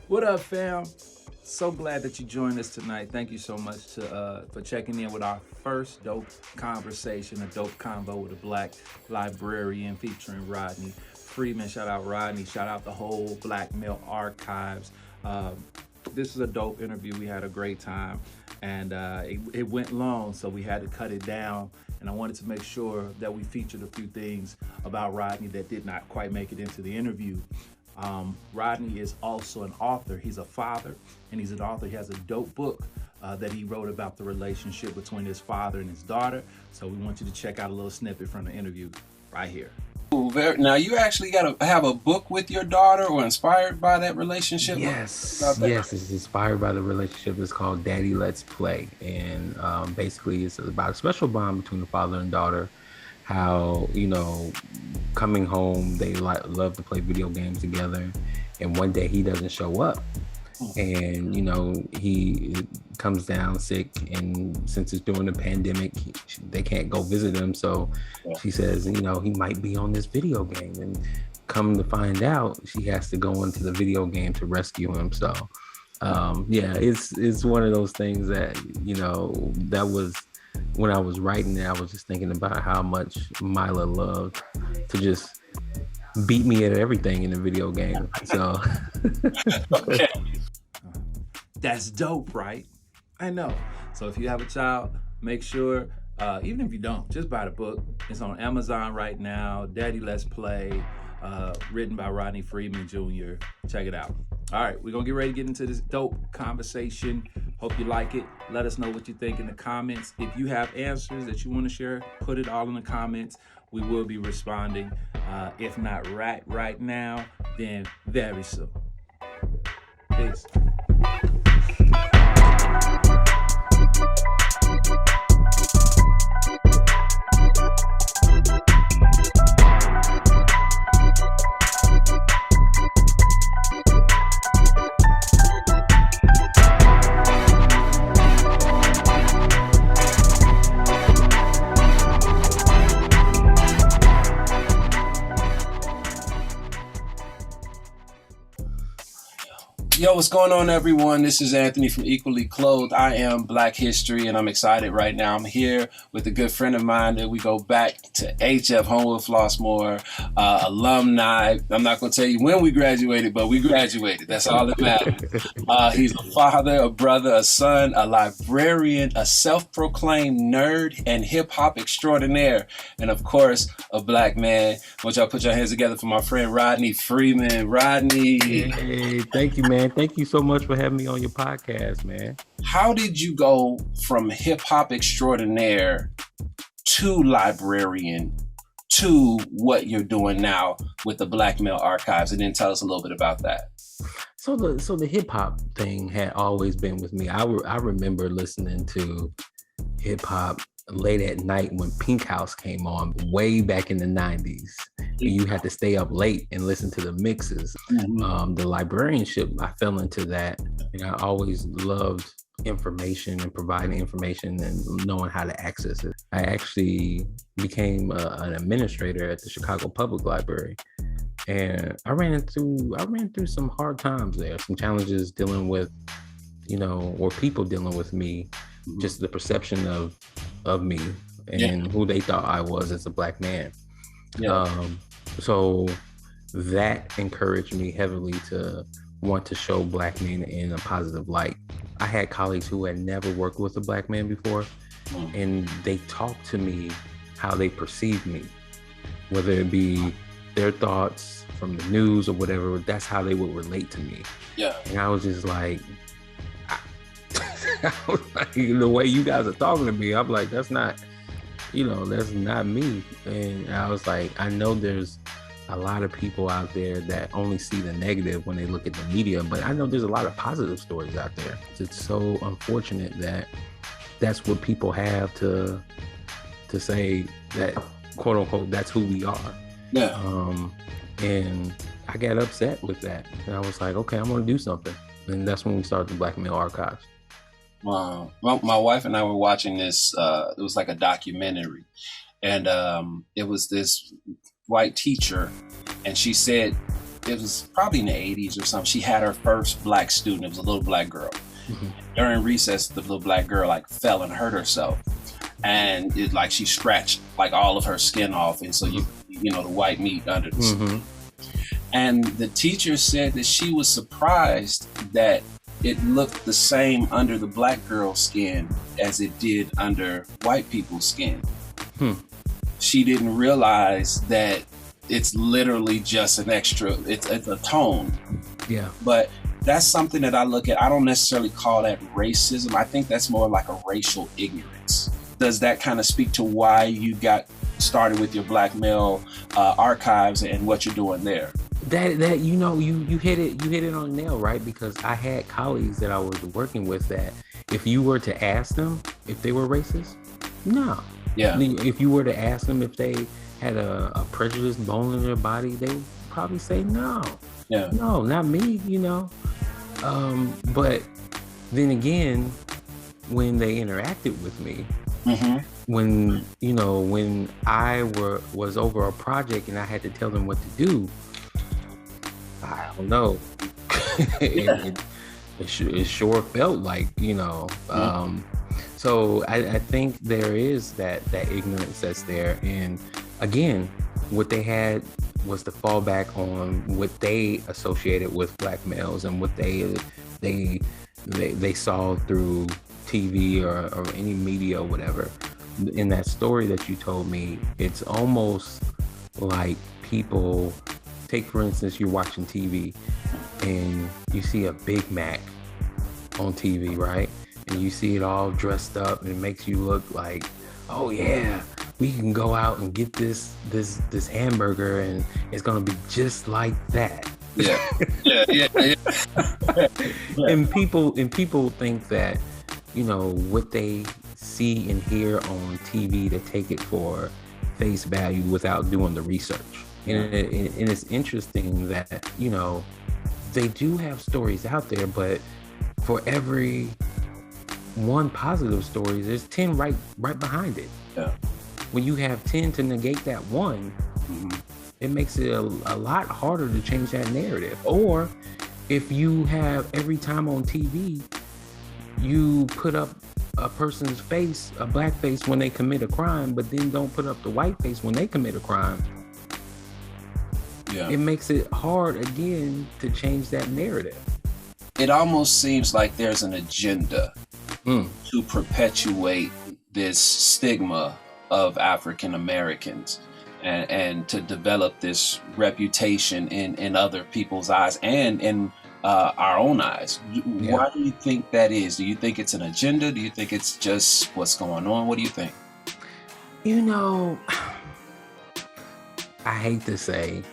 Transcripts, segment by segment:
What up, fam? So glad that you joined us tonight. Thank you so much for checking in with our first dope conversation, a dope convo with a Black librarian featuring Rodney Freeman. Shout out Rodney. Shout out the whole Black Male Archives. This is a dope interview. We had a great time, and it went long, so we had to cut it down. And I wanted to make sure that we featured a few things about Rodney that did not quite make it into the interview. Rodney is also an author. He's a father, and he's an author. He has a dope book that he wrote about the relationship between his father and his daughter. So we want you to check out a little snippet from the interview right here. Now, you actually got to have a book with your daughter or inspired by that relationship? Yes, it's inspired by the relationship. It's called Daddy Let's Play. And basically, it's about a special bond between the father and daughter. How, coming home, they love to play video games together. And one day he doesn't show up. And, he comes down sick. And since it's during the pandemic, they can't go visit him. So she says, he might be on this video game. And come to find out, she has to go into the video game to rescue him. So, it's one of those things that, that was... When I was writing it, I was just thinking about how much Mila loved to just beat me at everything in the video game. So, okay. That's dope, right? I know. So if you have a child, make sure, even if you don't, just buy the book. It's on Amazon right now. Daddy Let's Play, written by Rodney Freeman Jr. Check it out. All right, we're gonna get ready to get into this dope conversation. Hope you like it. Let us know what you think in the comments. If you have answers that you want to share, put it all in the comments. We will be responding. If not right now, then very soon. Peace. Yo, what's going on, everyone? This is Anthony from Equally Clothed. I am Black History, and I'm excited right now. I'm here with a good friend of mine that we go back to HF, Homewood Flossmoor, alumni. I'm not going to tell you when we graduated, but we graduated. That's all that matters. He's a father, a brother, a son, a librarian, a self-proclaimed nerd, and hip-hop extraordinaire, and of course, a Black man. I want y'all to put your hands together for my friend Rodney Freeman. Rodney. Hey, thank you, man. Thank you so much for having me on your podcast, man. How did you go from hip-hop extraordinaire to librarian to what you're doing now with the Black Male Archives? And then tell us a little bit about that. So the hip-hop thing had always been with me. I remember listening to hip-hop late at night when Pink House came on way back in the 90s. You had to stay up late and listen to the mixes. Mm-hmm. The librarianship, I fell into that, and I always loved information and providing information and knowing how to access it. I actually became an administrator at the Chicago Public Library, and I ran through some hard times there, some challenges dealing with, or people dealing with me, just the perception of me and who they thought I was as a Black man. So that encouraged me heavily to want to show Black men in a positive light. I had colleagues who had never worked with a Black man before, and they talked to me how they perceived me, whether it be their thoughts from the news or whatever. That's how they would relate to me. And I was just like, the way you guys are talking to me, I'm like, that's not me. And I was like, I know there's a lot of people out there that only see the negative when they look at the media, but I know there's a lot of positive stories out there. It's so unfortunate that that's what people have to say that, quote unquote, that's who we are. And I got upset with that. And I was like, okay, I'm gonna do something. And that's when we started the Black Male Archives. Wow. Well, my wife and I were watching this, it was like a documentary, and it was this white teacher, and she said it was probably in the 80s or something. She had her first black student. It was a little black girl. Mhm. During recess, the little black girl like fell and hurt herself, and it like she scratched like all of her skin off, and so you know the white meat under the skin. And the teacher said that she was surprised that it looked the same under the black girl's skin as it did under white people's skin. She didn't realize that it's literally just an extra, it's a tone. Yeah. But that's something that I look at. I don't necessarily call that racism. I think that's more like a racial ignorance. Does that kind of speak to why you got started with your Black Male Archives and what you're doing there? That you know, you hit it on the nail, right? Because I had colleagues that I was working with that if you were to ask them if they were racist, no. Yeah. If you were to ask them if they had a prejudiced bone in their body, they would probably say no. Yeah. No, not me, you know. But then again, when they interacted with me, when I was over a project and I had to tell them what to do, I don't know. it sure felt like, you know. So I think there is that ignorance that's there. And again, what they had was to fall back on what they associated with black males and what they saw through TV or any media or whatever. In that story that you told me, it's almost like people, take for instance, you're watching TV and you see a Big Mac on TV, right? And you see it all dressed up and it makes you look like, oh yeah, we can go out and get this hamburger and it's gonna be just like that. Yeah. And people think that, you know, what they see and hear on TV, to take it for face value without doing the research. And it's interesting that, you know, they do have stories out there, but for every one positive story, there's 10 right behind it. Yeah. When you have 10 to negate that one, it makes it a lot harder to change that narrative. Or if you have every time on TV, you put up a person's face, a black face, when they commit a crime, but then don't put up the white face when they commit a crime. Yeah. It makes it hard again to change that narrative. It almost seems like there's an agenda to perpetuate this stigma of African Americans and to develop this reputation in other people's eyes and in our own eyes. Yeah. Why do you think that is? Do you think it's an agenda? Do you think it's just what's going on? What do you think? You know, I hate to say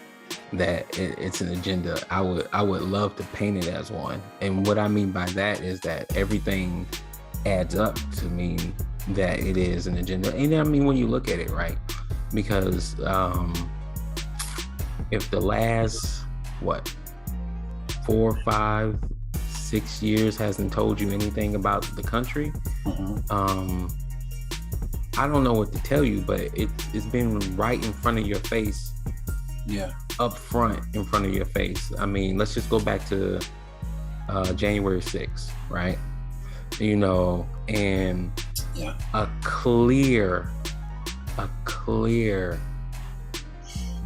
that it's an agenda. I would love to paint it as one. And what I mean by that is that everything adds up to mean that it is an agenda. And I mean, when you look at it, right? Because if the last, 4, 5, 6 years hasn't told you anything about the country, I don't know what to tell you, but it's been right in front of your face. Yeah. Up front in front of your face. I mean, let's just go back to January 6th, right? You know, and a clear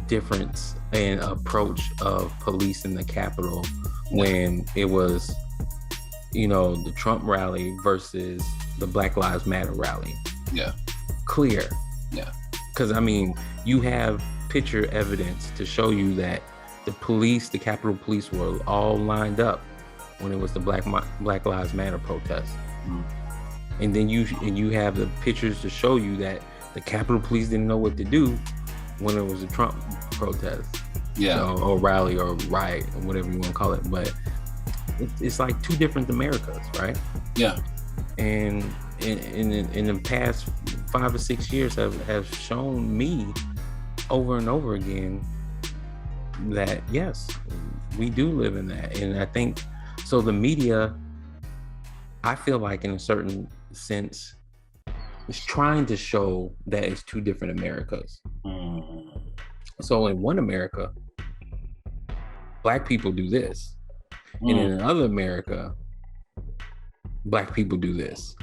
difference in approach of police in the Capitol when it was, you know, the Trump rally versus the Black Lives Matter rally. Yeah. Clear. Yeah. Because, I mean, you have picture evidence to show you that the Capitol Police were all lined up when it was the Black Lives Matter protest. And then you have the pictures to show you that the Capitol Police didn't know what to do when it was a Trump protest. Yeah. Or rally or riot or whatever you want to call it. But it's like two different Americas, right? Yeah. And in the past 5 or 6 years have shown me over and over again that yes, we do live in that. And I think so the media, I feel like in a certain sense, is trying to show that it's two different Americas. So in one America, Black people do this. And in other America, Black people do this.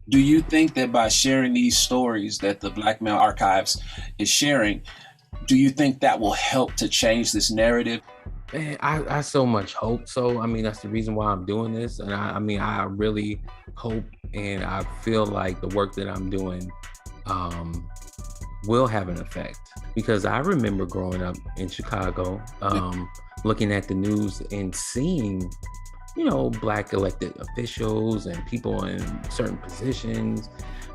Do you think that by sharing these stories that the Black Male Archives is sharing, do you think that will help to change this narrative? Man, I so much hope so. I mean, that's the reason why I'm doing this. And I mean, I really hope and I feel like the work that I'm doing will have an effect. Because I remember growing up in Chicago, looking at the news and seeing, you know, Black elected officials and people in certain positions.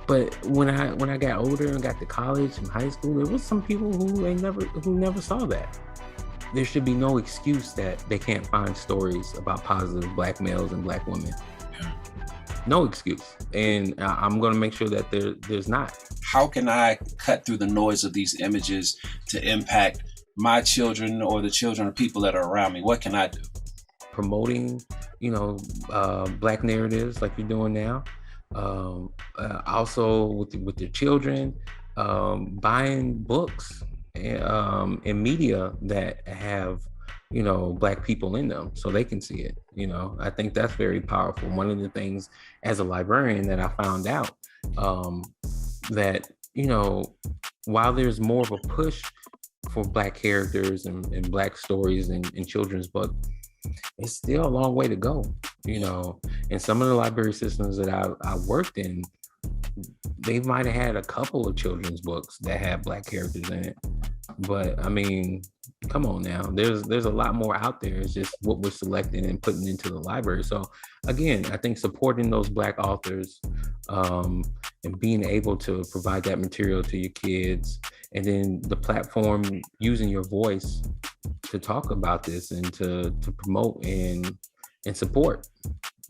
But when I got older and got to college and high school, there was some people who never saw that. There should be no excuse that they can't find stories about positive Black males and Black women. No excuse. And I'm going to make sure that there's not. How can I cut through the noise of these images to impact my children or the children of people that are around me? What can I do? Promoting, you know, Black narratives like you're doing now. Also with your children, buying books and media that have, you know, Black people in them so they can see it. You know, I think that's very powerful. One of the things as a librarian that I found out that, you know, while there's more of a push for Black characters and Black stories in children's books, it's still a long way to go, you know. And some of the library systems that I worked in, they might have had a couple of children's books that had Black characters in it. But I mean, come on now, there's a lot more out there. It's just what we're selecting and putting into the library. So again, I think supporting those Black authors and being able to provide that material to your kids, and then the platform using your voice to talk about this and to promote and support,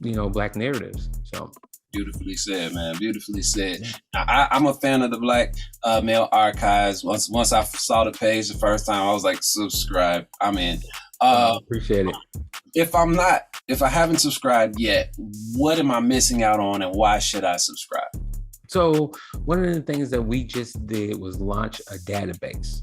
you know, Black narratives. So beautifully said, man. Beautifully said. I'm a fan of the Black Male Archives. Once I saw the page the first time, I was like, subscribe. I'm in. Appreciate it. If I haven't subscribed yet, what am I missing out on, and why should I subscribe? So one of the things that we just did was launch a database.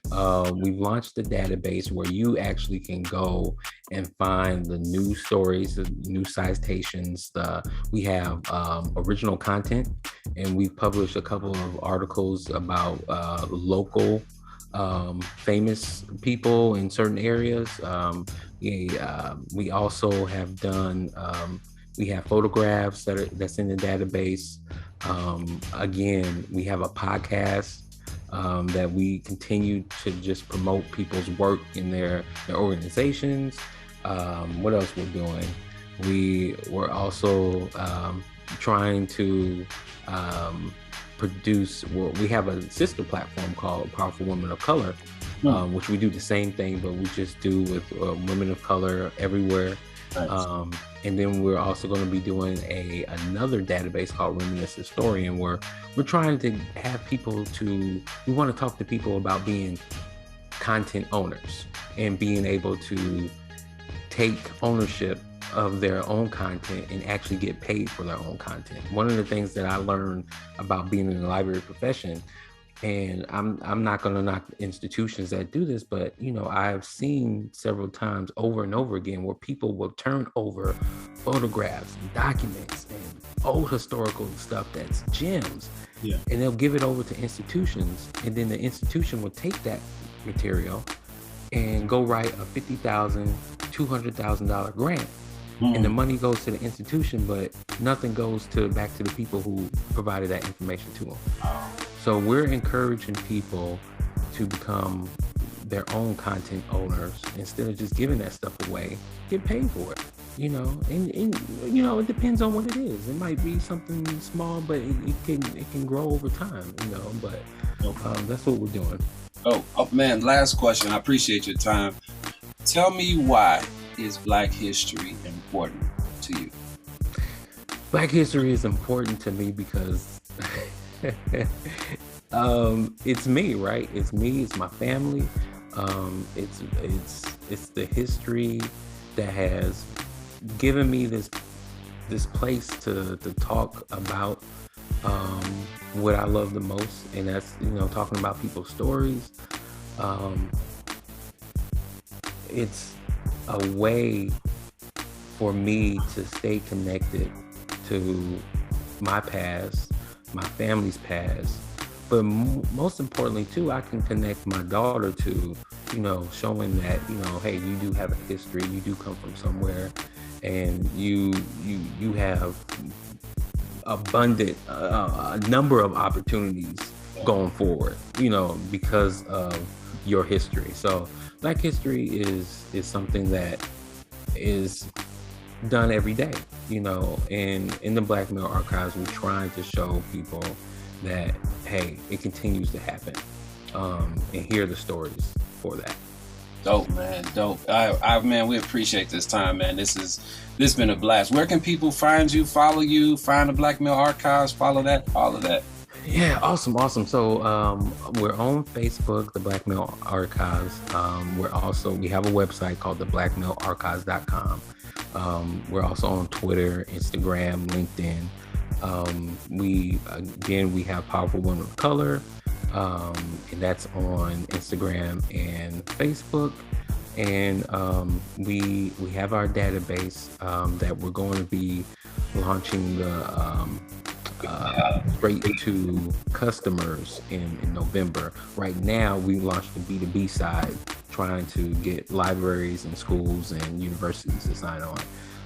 We've launched a database where you actually can go and find the new stories, the new citations. We have original content, and we've published a couple of articles about local famous people in certain areas. We also have done, we have photographs that's in the database. Again, we have a podcast that we continue to just promote people's work in their organizations. What else we're doing? We're also trying to produce, we have a sister platform called Powerful Women of Color, which we do the same thing, but we just do with women of color everywhere. Nice. And then we're also going to be doing another database called Reminisce Historian, where we're trying to have people we want to talk to people about being content owners and being able to take ownership of their own content and actually get paid for their own content. One of the things that I learned about being in the library profession, and I'm not going to knock institutions that do this, but you know, I've seen several times over and over again where people will turn over photographs and documents and old historical stuff that's gems, and they'll give it over to institutions, and then the institution will take that material and go write a $50,000, $200,000 grant. And the money goes to the institution, but nothing goes back to the people who provided that information to them. So we're encouraging people to become their own content owners instead of just giving that stuff away. Get paid for it, you know. And you know, it depends on what it is. It might be something small, but it can grow over time, you know. But that's what we're doing. Oh man, last question. I appreciate your time. Tell me, why is Black history important to you? Black history is important to me because it's me, right? It's me, it's my family. It's the history that has given me this place to talk about what I love the most, and that's, you know, talking about people's stories. a way for me to stay connected to my past, my family's past, but most importantly too, I can connect my daughter to, you know, showing that, you know, hey, you do have a history, you do come from somewhere, and you have abundant a number of opportunities going forward, you know, because of your history. So Black history is something that is done every day, you know, and in the Black Male Archives, we're trying to show people that, hey, it continues to happen, and hear the stories for that. Dope, man, dope. I man, we appreciate this time, man. This has been a blast. Where can people find you, follow you, find the Black Male Archives, follow that, all of that? Yeah, awesome. So we're on Facebook, the Black Male Archives. We have a website called theblackmalearchives.com. We're also on Twitter, Instagram, LinkedIn. We have Powerful Women of Color, and that's on Instagram and Facebook. And we have our database that we're going to be launching the straight to customers in November. Right now, we launched the B2B side, trying to get libraries and schools and universities to sign on.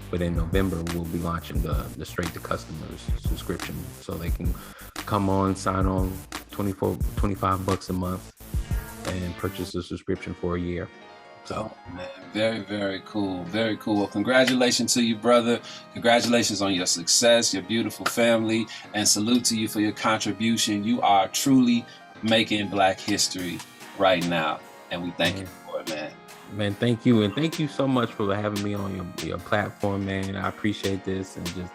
But in November, we'll be launching the straight to customers subscription, so they can come on, sign on, $25 a month, and purchase a subscription for a year. So, man, very, very cool. Very cool. Well, congratulations to you, brother. Congratulations on your success, your beautiful family, and salute to you for your contribution. You are truly making Black history right now, and we thank you for it, man. Man, thank you. And thank you so much for having me on your platform, man. I appreciate this, and just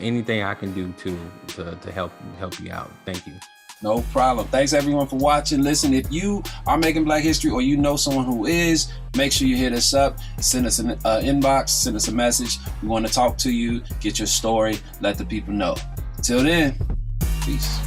anything I can do to help you out. Thank you. No problem. Thanks everyone for watching. Listen, if you are making Black history or you know someone who is, make sure you hit us up, send us an inbox, send us a message. We want to talk to you, get your story, let the people know. Till then, peace.